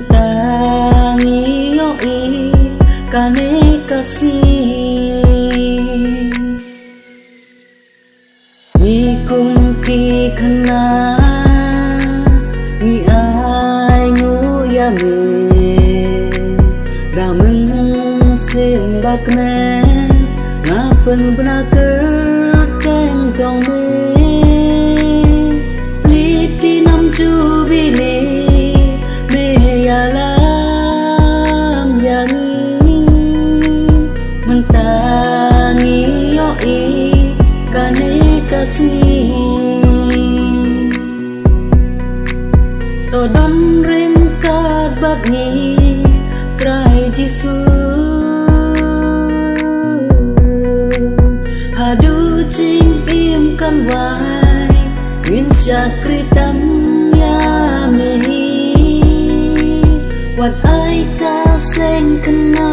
Mentangi yoi kane kasni ni kumki khana ni ai ngu yame damen simbak ne ngapen benaker teng jong me pliti nam chu bile yalam yani mentangi yoi kane kasni todon ring karbat ni trai jisu hadu ching im kan wai min syakritam ya mehi wat ai ka seng kena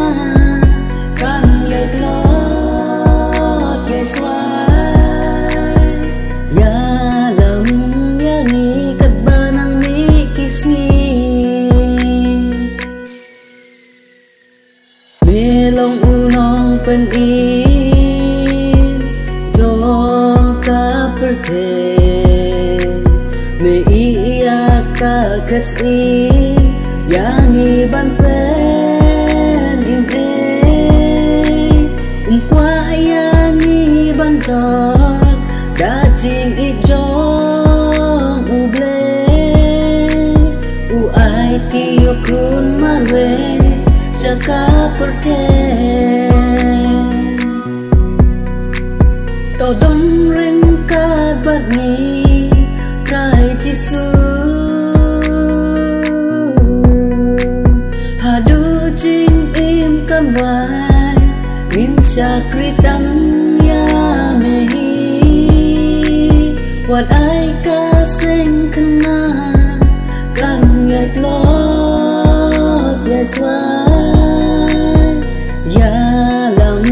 kan yai lot yai swai ya lam ya ni kat banang ni kisni melong unong pen in jom ka perte me iya ka katsi yangi ban pen im kwa yangi ban chot da ching i jong uble u ai ti kun marwe shaka perte to don ring ka bat ni prai jisu hadu ching im kan wai min syakritam ya mehi wat ai ka seng kena kan yai lot yai swai ya lam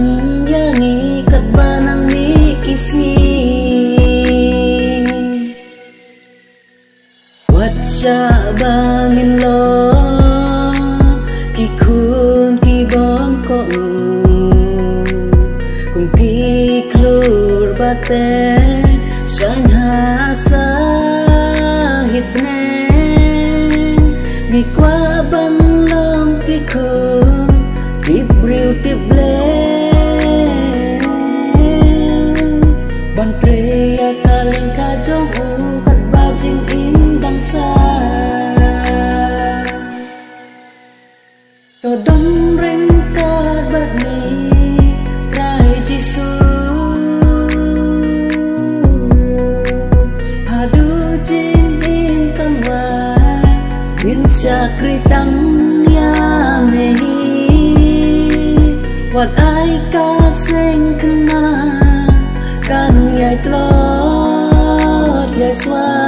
ya ni kat banang ni kisni wat sya bangin lo kun ki bom ko kun ki klur bate shan hasa hitne ni kwa ban long ki kun tip briu tip ble ban preya kaleng ka jong u kat ba jing im dang sa to don ring ka bat ni prai jisu hadu jin im kan wai min syakritam ya mehi wat ai ka seng kena kan yai lot yai swai